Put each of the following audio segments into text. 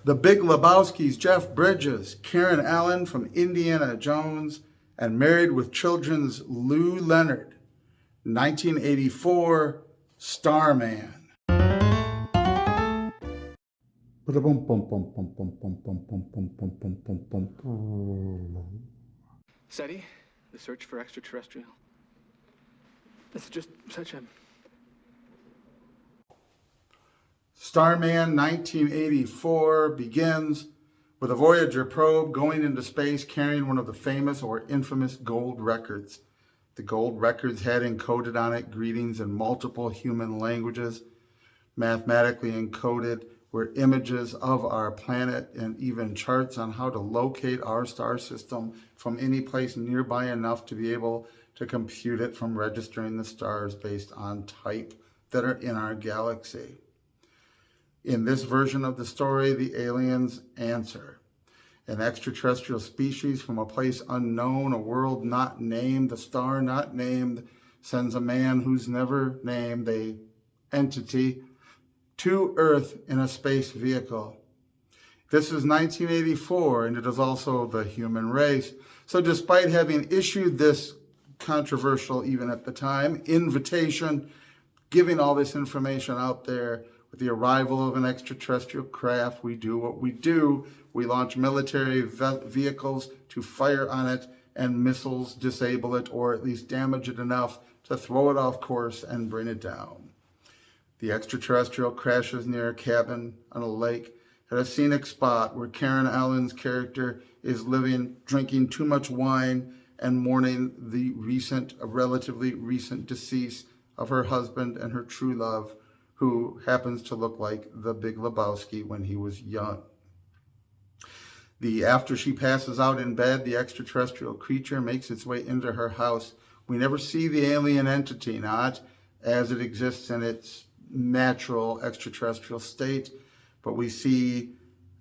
The Big Lebowski's Jeff Bridges, Karen Allen from Indiana Jones, and Married with Children's Lou Leonard. 1984, Starman. SETI, the search for extraterrestrial. It's just such a... Starman 1984 begins with a Voyager probe going into space carrying one of the famous or infamous gold records. The gold records had encoded on it greetings in multiple human languages. Mathematically encoded were images of our planet and even charts on how to locate our star system from any place nearby enough to be able to compute it from registering the stars based on type that are in our galaxy. In this version of the story, the aliens answer. An extraterrestrial species from a place unknown, a world not named, a star not named, sends a man who's never named, a entity, to Earth in a space vehicle. This is 1984, and it is also the human race. So despite having issued this controversial, even at the time, invitation, giving all this information out there, with the arrival of an extraterrestrial craft, we do what we do. We launch military vehicles to fire on it, and missiles disable it, or at least damage it enough to throw it off course and bring it down. The extraterrestrial crashes near a cabin on a lake at a scenic spot where Karen Allen's character is living, drinking too much wine and mourning the relatively recent decease of her husband and her true love, who happens to look like the Big Lebowski when he was young. After she passes out in bed, the extraterrestrial creature makes its way into her house. We never see the alien entity, not as it exists in its natural extraterrestrial state, but we see,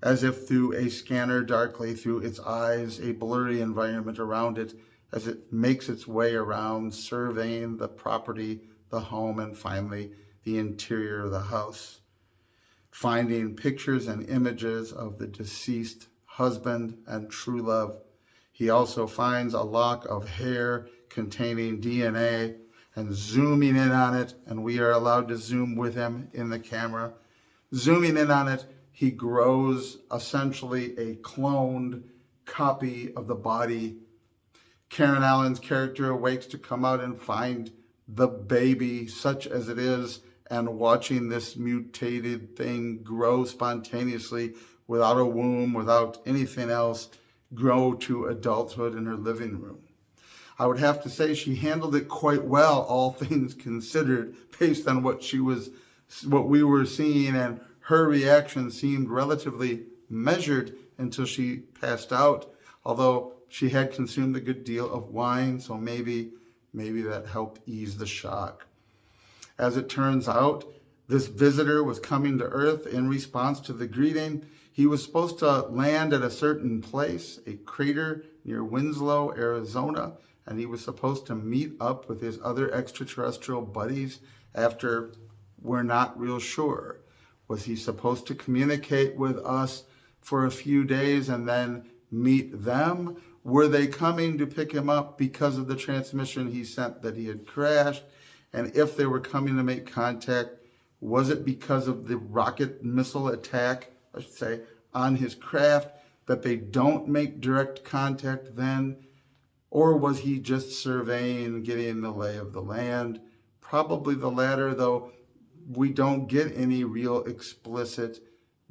as if through a scanner darkly through its eyes, a blurry environment around it as it makes its way around, surveying the property, the home, and finally the interior of the house, finding pictures and images of the deceased husband and true love. He also finds a lock of hair containing DNA and zooming in on it, and we are allowed to zoom with him in the camera. Zooming in on it, he grows essentially a cloned copy of the body. Karen Allen's character awakes to come out and find the baby, such as it is, and watching this mutated thing grow spontaneously without a womb, without anything else, grow to adulthood in her living room. I would have to say she handled it quite well, all things considered, based on what we were seeing, and her reaction seemed relatively measured until she passed out, although she had consumed a good deal of wine, so maybe that helped ease the shock. As it turns out, this visitor was coming to Earth in response to the greeting. He was supposed to land at a certain place, a crater near Winslow, Arizona, and he was supposed to meet up with his other extraterrestrial buddies after, we're not real sure. Was he supposed to communicate with us for a few days and then meet them? Were they coming to pick him up because of the transmission he sent that he had crashed? And if they were coming to make contact, was it because of the rocket missile attack, I should say, on his craft that they don't make direct contact then? Or was he just surveying, getting the lay of the land? Probably the latter, though we don't get any real explicit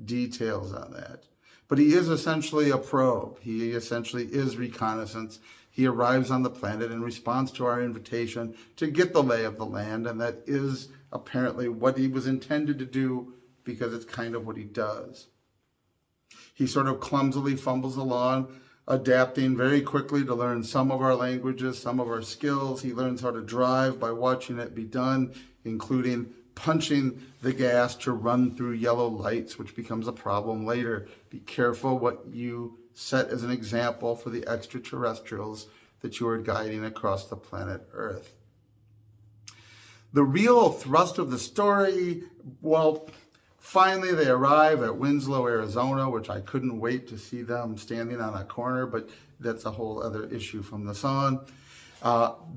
details on that. But he is essentially a probe. He essentially is reconnaissance. He arrives on the planet in response to our invitation to get the lay of the land, and that is apparently what he was intended to do, because it's kind of what he does. He sort of clumsily fumbles along, adapting very quickly to learn some of our languages, some of our skills. He learns how to drive by watching it be done, including punching the gas to run through yellow lights, which becomes a problem later. Be careful what you set as an example for the extraterrestrials that you are guiding across the planet Earth. The real thrust of the story, well, Finally, they arrive at Winslow, Arizona, which I couldn't wait to see them standing on a corner, but that's a whole other issue from the song.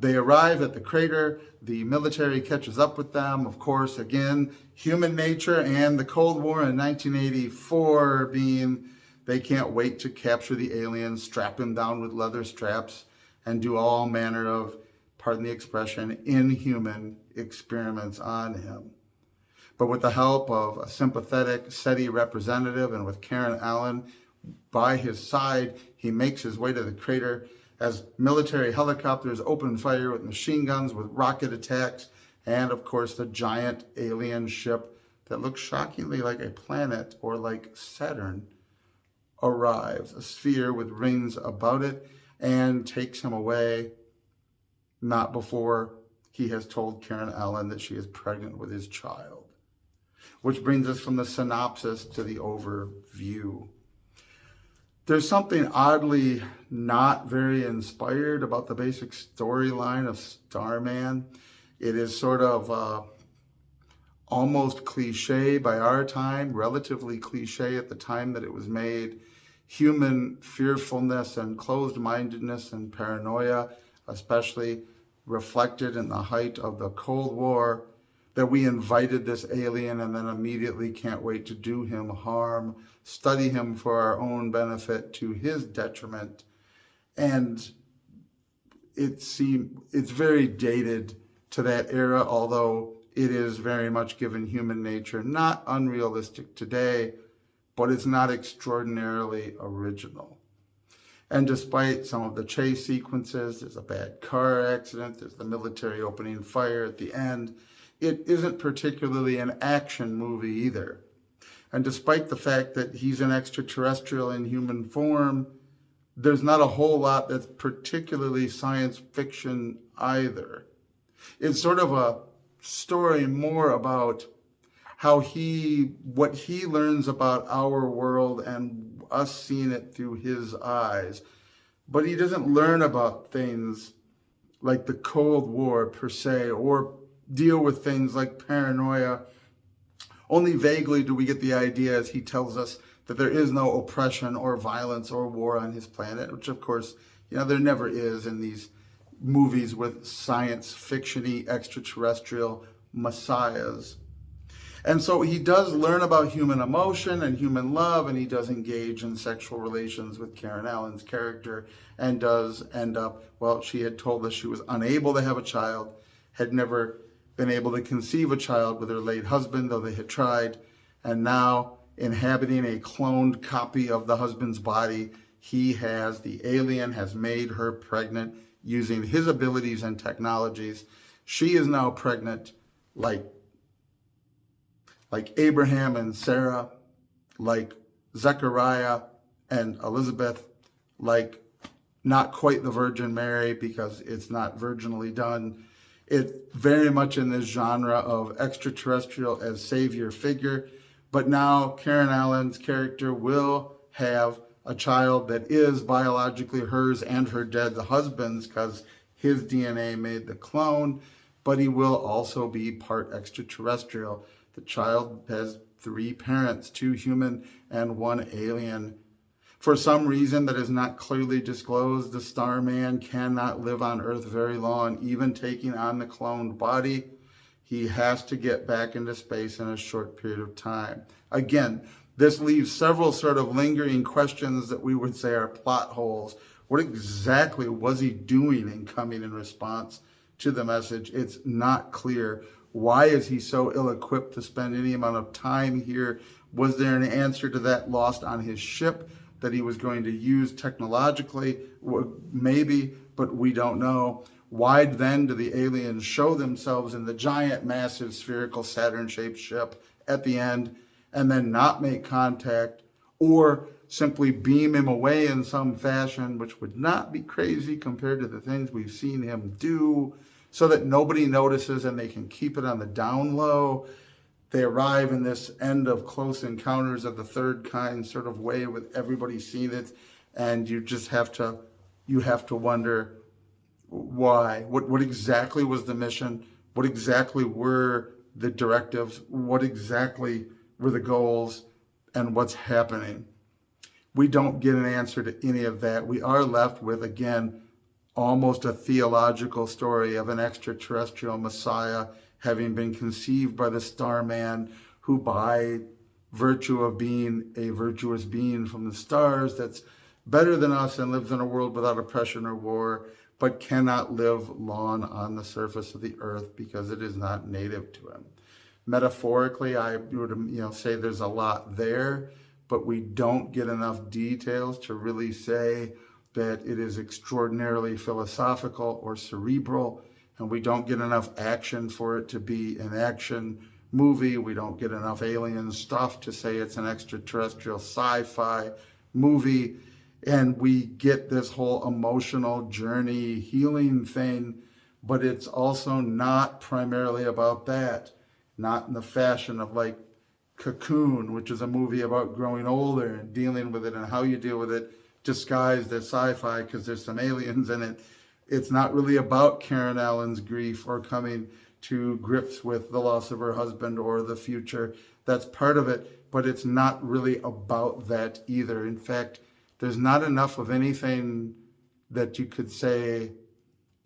They arrive at the crater. The military catches up with them. Of course, again, human nature and the Cold War in 1984 being they can't wait to capture the aliens, strap him down with leather straps, and do all manner of, pardon the expression, inhuman experiments on him. But with the help of a sympathetic SETI representative and with Karen Allen by his side, he makes his way to the crater as military helicopters open fire with machine guns, with rocket attacks, and of course the giant alien ship that looks shockingly like a planet or like Saturn arrives, a sphere with rings about it, and takes him away, not before he has told Karen Allen that she is pregnant with his child. Which brings us from the synopsis to the overview. There's something oddly not very inspired about the basic storyline of Starman. It is sort of almost cliche by our time, relatively cliche at the time that it was made. Human fearfulness and closed-mindedness and paranoia, especially reflected in the height of the Cold War, that we invited this alien and then immediately can't wait to do him harm, study him for our own benefit to his detriment. And it's very dated to that era, although it is very much given human nature, not unrealistic today, but it's not extraordinarily original. And despite some of the chase sequences, there's a bad car accident, there's the military opening fire at the end, it isn't particularly an action movie either. And despite the fact that he's an extraterrestrial in human form, there's not a whole lot that's particularly science fiction either. It's sort of a story more about how what he learns about our world and us seeing it through his eyes. But he doesn't learn about things like the Cold War per se, or deal with things like paranoia. Only vaguely do we get the idea as he tells us that there is no oppression or violence or war on his planet, which of course, there never is in these movies with science fiction-y extraterrestrial messiahs. And so he does learn about human emotion and human love, and he does engage in sexual relations with Karen Allen's character, and does end up, she had told us she was unable to have a child, had never been able to conceive a child with her late husband, though they had tried, and now inhabiting a cloned copy of the husband's body, the alien has made her pregnant using his abilities and technologies. She is now pregnant like Abraham and Sarah, like Zechariah and Elizabeth, like not quite the Virgin Mary because it's not virginally done. It's very much in this genre of extraterrestrial as savior figure. But now Karen Allen's character will have a child that is biologically hers and her dead husband's because his DNA made the clone, but he will also be part extraterrestrial. The child has 3 parents, 2 human and 1 alien. For some reason that is not clearly disclosed, the Starman cannot live on Earth very long, even taking on the cloned body. He has to get back into space in a short period of time. Again, this leaves several sort of lingering questions that we would say are plot holes. What exactly was he doing in coming in response to the message? It's not clear. Why is he so ill-equipped to spend any amount of time here? Was there an answer to that lost on his ship that he was going to use technologically? Maybe, but we don't know. Why then do the aliens show themselves in the giant, massive, spherical Saturn-shaped ship at the end and then not make contact, or simply beam him away in some fashion, which would not be crazy compared to the things we've seen him do, so that nobody notices and they can keep it on the down low? They arrive in this end of Close Encounters of the Third Kind sort of way with everybody seeing it, and you just have to wonder why. What exactly was the mission? What exactly were the directives? What exactly were the goals and what's happening. We don't get an answer to any of that. We are left with, again, almost a theological story of an extraterrestrial Messiah having been conceived by the Starman, who by virtue of being a virtuous being from the stars that's better than us and lives in a world without oppression or war, but cannot live long on the surface of the earth because it is not native to him. Metaphorically, I would say there's a lot there, but we don't get enough details to really say that it is extraordinarily philosophical or cerebral, and we don't get enough action for it to be an action movie. We don't get enough alien stuff to say it's an extraterrestrial sci-fi movie. And we get this whole emotional journey healing thing, but it's also not primarily about that. Not in the fashion of like Cocoon, which is a movie about growing older and dealing with it and how you deal with it, disguised as sci-fi because there's some aliens in it. It's not really about Karen Allen's grief or coming to grips with the loss of her husband or the future. That's part of it, but it's not really about that either. In fact, there's not enough of anything that you could say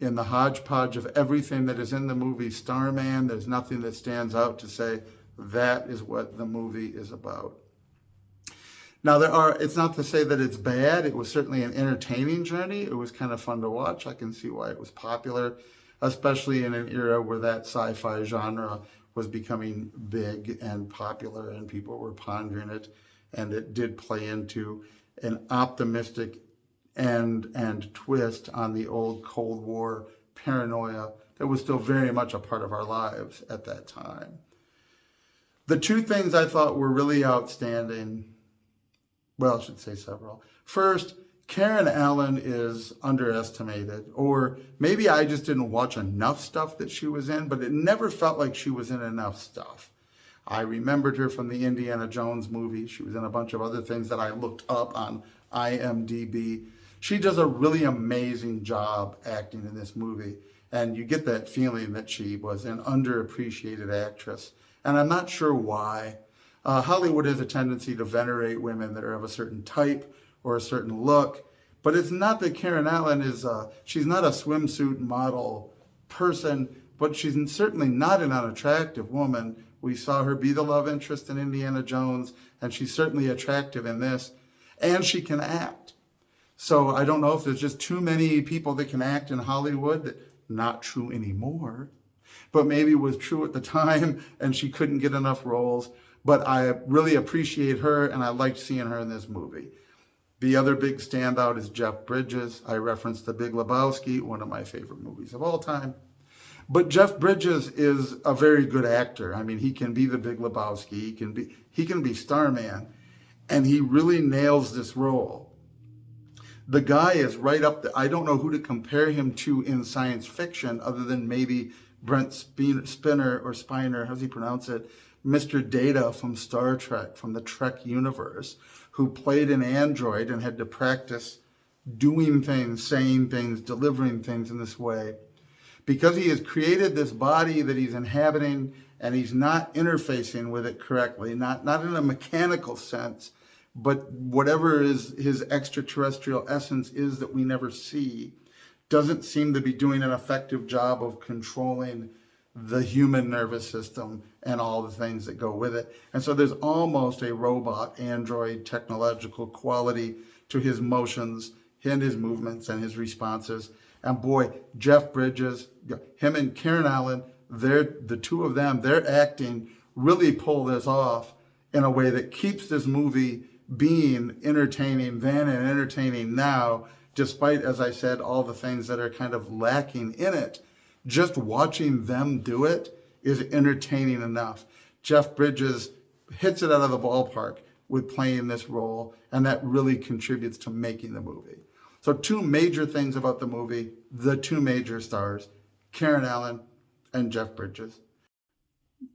in the hodgepodge of everything that is in the movie Starman. There's nothing that stands out to say that is what the movie is about. Now it's not to say that it's bad. It was certainly an entertaining journey. It was kind of fun to watch. I can see why it was popular, especially in an era where that sci-fi genre was becoming big and popular and people were pondering it. And it did play into an optimistic and twist on the old Cold War paranoia that was still very much a part of our lives at that time. The two things I thought were really outstanding, well, I should say several. First, Karen Allen is underestimated, or maybe I just didn't watch enough stuff that she was in, but it never felt like she was in enough stuff. I remembered her from the Indiana Jones movie. She was in a bunch of other things that I looked up on IMDb. She does a really amazing job acting in this movie, and you get that feeling that she was an underappreciated actress, and I'm not sure why. Hollywood has a tendency to venerate women that are of a certain type or a certain look, but it's not that Karen Allen she's not a swimsuit model person, but she's certainly not an unattractive woman. We saw her be the love interest in Indiana Jones, and she's certainly attractive in this, and she can act. So I don't know if there's just too many people that can act in Hollywood. That not true anymore, but maybe was true at the time, and she couldn't get enough roles. But I really appreciate her, and I liked seeing her in this movie. The other big standout is Jeff Bridges. I referenced The Big Lebowski, one of my favorite movies of all time. But Jeff Bridges is a very good actor. I mean, he can be The Big Lebowski. He can be Starman, and he really nails this role. The guy is right up there. I don't know who to compare him to in science fiction other than maybe Brent Spiner or Spiner, how's he pronounce it? Mr. Data from Star Trek, from the Trek universe, who played an android and had to practice doing things, saying things, delivering things in this way. Because he has created this body that he's inhabiting and he's not interfacing with it correctly, not in a mechanical sense, but whatever is his extraterrestrial essence is that we never see, doesn't seem to be doing an effective job of controlling the human nervous system and all the things that go with it. And so there's almost a robot, android, technological quality to his motions and his movements and his responses. And boy, Jeff Bridges, him and Karen Allen, the two of them, their acting really pull this off in a way that keeps this movie being entertaining then and entertaining now, despite, as I said, all the things that are kind of lacking in it. Just watching them do it is entertaining enough. Jeff Bridges hits it out of the ballpark with playing this role, and that really contributes to making the movie. So two major things about the movie, the two major stars, Karen Allen and Jeff Bridges.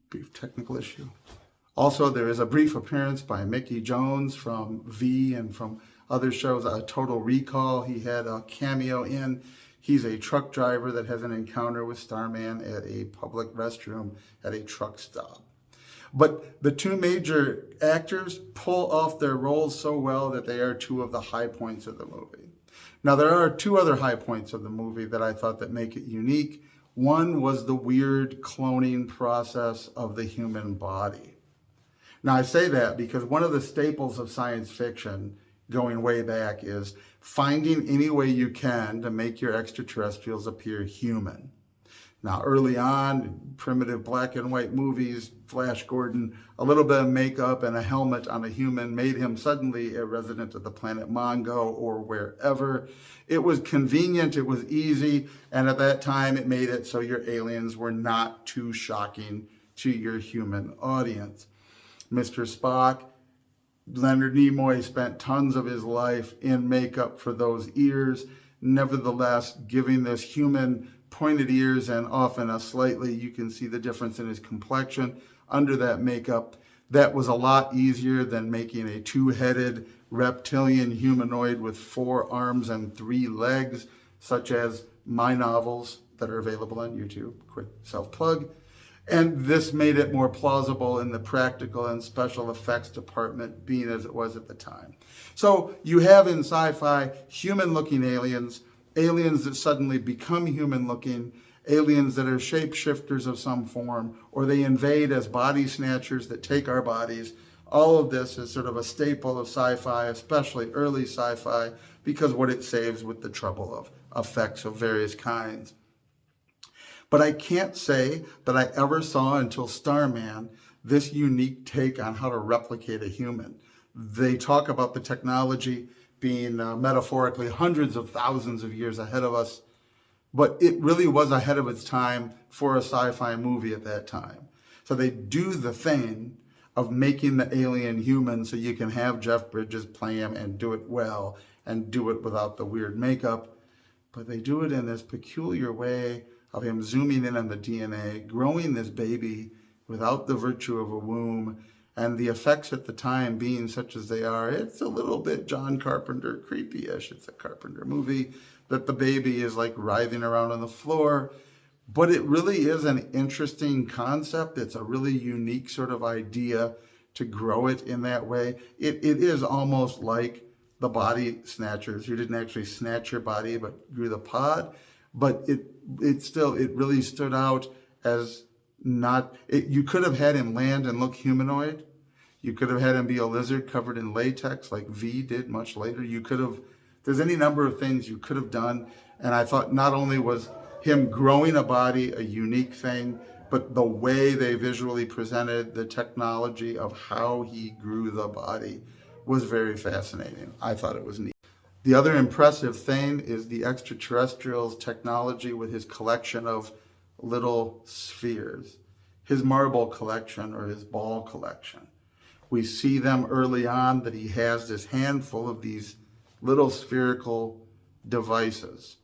Brief technical issue. Also, there is a brief appearance by Mickey Jones from V and from other shows, Total Recall. He had a cameo in. He's a truck driver that has an encounter with Starman at a public restroom at a truck stop. But the two major actors pull off their roles so well that they are two of the high points of the movie. Now, there are two other high points of the movie that I thought that make it unique. One was the weird cloning process of the human body. Now, I say that because one of the staples of science fiction going way back is finding any way you can to make your extraterrestrials appear human. Now, early on, primitive black and white movies, Flash Gordon, a little bit of makeup and a helmet on a human made him suddenly a resident of the planet Mongo or wherever. It was convenient, it was easy, and at that time it made it so your aliens were not too shocking to your human audience. Mr. Spock, Leonard Nimoy spent tons of his life in makeup for those ears, nevertheless giving this human pointed ears and often a slightly, you can see the difference in his complexion under that makeup. That was a lot easier than making a two-headed reptilian humanoid with 4 arms and 3 legs, such as my novels that are available on YouTube. Quick self-plug. And this made it more plausible in the practical and special effects department, being as it was at the time. So you have in sci-fi human-looking aliens, aliens that suddenly become human-looking, aliens that are shapeshifters of some form, or they invade as body snatchers that take our bodies. All of this is sort of a staple of sci-fi, especially early sci-fi, because what it saves with the trouble of effects of various kinds. But I can't say that I ever saw until Starman this unique take on how to replicate a human. They talk about the technology being metaphorically hundreds of thousands of years ahead of us, but it really was ahead of its time for a sci-fi movie at that time. So they do the thing of making the alien human so you can have Jeff Bridges play him and do it well and do it without the weird makeup, but they do it in this peculiar way of him zooming in on the DNA, growing this baby without the virtue of a womb, and the effects at the time being such as they are. It's a little bit John Carpenter creepy-ish. It's a Carpenter movie that the baby is like writhing around on the floor, but it really is an interesting concept. It's a really unique sort of idea to grow it in that way. It is almost like the body snatchers, who didn't actually snatch your body but grew the pod. But it really stood out as not, you could have had him land and look humanoid. You could have had him be a lizard covered in latex like V did much later. You could have, there's any number of things you could have done. And I thought not only was him growing a body a unique thing, but the way they visually presented the technology of how he grew the body was very fascinating. I thought it was neat. The other impressive thing is the extraterrestrial's technology with his collection of little spheres, his marble collection or his ball collection. We see them early on that he has this handful of these little spherical devices.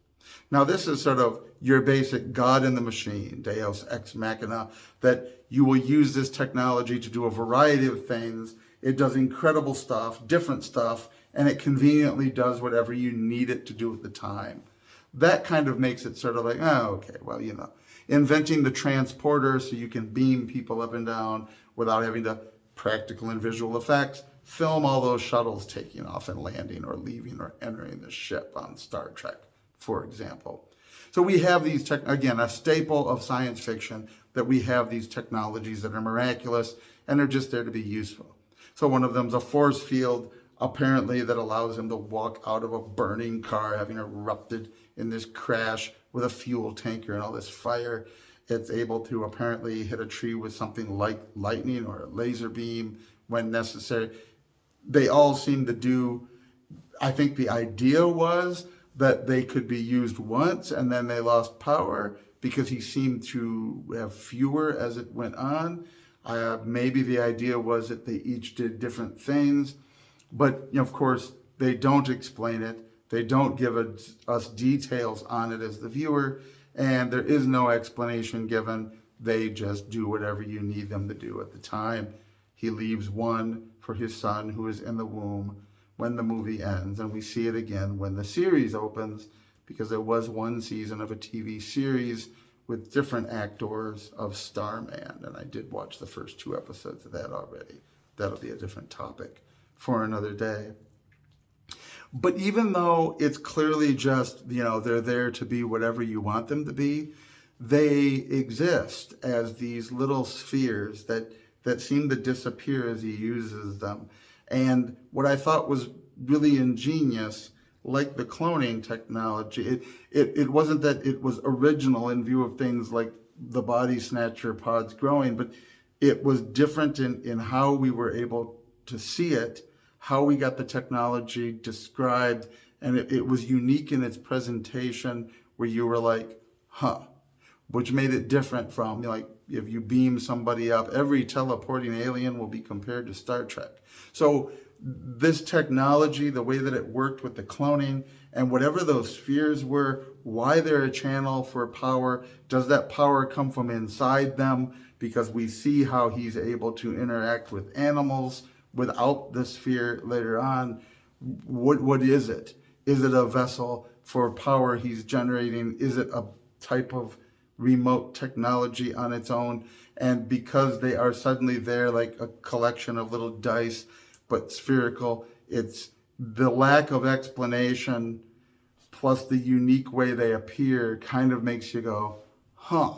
Now, this is sort of your basic God in the machine, Deus ex machina, that you will use this technology to do a variety of things. It does incredible stuff, different stuff, and it conveniently does whatever you need it to do at the time. That kind of makes it sort of like, oh, okay, well, you know, inventing the transporter so you can beam people up and down without having to practical and visual effects, film all those shuttles taking off and landing or leaving or entering the ship on Star Trek, for example. So we have these, again, a staple of science fiction, that we have these technologies that are miraculous and are just there to be useful. So one of them is a force field, apparently, that allows him to walk out of a burning car having erupted in this crash with a fuel tanker and all this fire. It's able to apparently hit a tree with something like lightning or a laser beam when necessary. They all seem to do, I think the idea was that they could be used once and then they lost power because he seemed to have fewer as it went on. Maybe the idea was that they each did different things, but of course they don't explain it. They don't give us details on it as the viewer, and there is no explanation given. They just do whatever you need them to do at the time. He leaves one for his son who is in the womb when the movie ends, and we see it again when the series opens, because there was one season of a TV series with different actors of Starman, and I did watch the first 2 episodes of that already. That'll be a different topic for another day. But even though it's clearly just, they're there to be whatever you want them to be, they exist as these little spheres that seem to disappear as he uses them. And what I thought was really ingenious, like the cloning technology, it wasn't that it was original in view of things like the body snatcher pods growing, but it was different in how we were able to see it, how we got the technology described, and it was unique in its presentation where you were like, huh, which made it different from, like, if you beam somebody up, every teleporting alien will be compared to Star Trek. So this technology, the way that it worked with the cloning, and whatever those spheres were, why they're a channel for power, does that power come from inside them? Because we see how he's able to interact with animals without the sphere later on. What is it? Is it a vessel for power he's generating? Is it a type of remote technology on its own? And because they are suddenly there like a collection of little dice, but spherical, it's the lack of explanation plus the unique way they appear kind of makes you go, huh.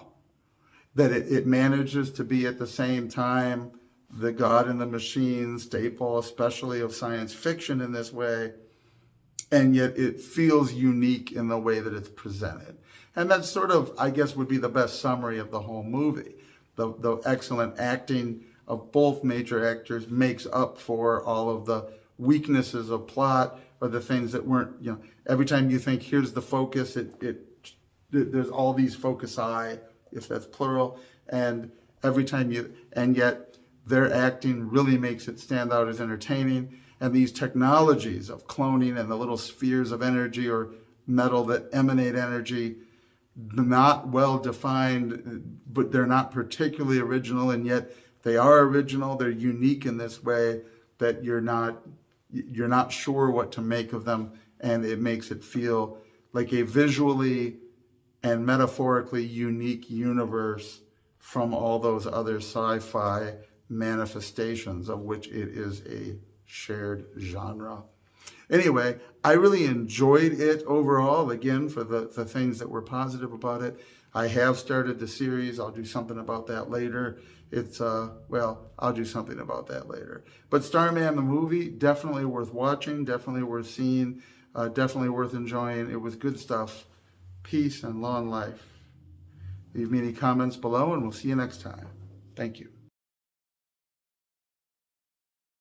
That it manages to be at the same time the God and the machine staple, especially of science fiction in this way, and yet it feels unique in the way that it's presented. And that sort of, I guess, would be the best summary of the whole movie. The excellent acting of both major actors makes up for all of the weaknesses of plot or the things that weren't, every time you think, here's the focus, there's all these foci, if that's plural, and yet their acting really makes it stand out as entertaining. And these technologies of cloning and the little spheres of energy or metal that emanate energy, not well defined, but they're not particularly original, and yet they are original. They're unique in this way that you're not sure what to make of them, and it makes it feel like a visually and metaphorically unique universe from all those other sci-fi manifestations of which it is a shared genre. Anyway, I really enjoyed it overall, again, for the things that were positive about it. I have started the series. I'll do something about that later. I'll do something about that later. But Starman, the movie, definitely worth watching, definitely worth seeing, definitely worth enjoying. It was good stuff. Peace and long life. Leave me any comments below, and we'll see you next time. Thank you.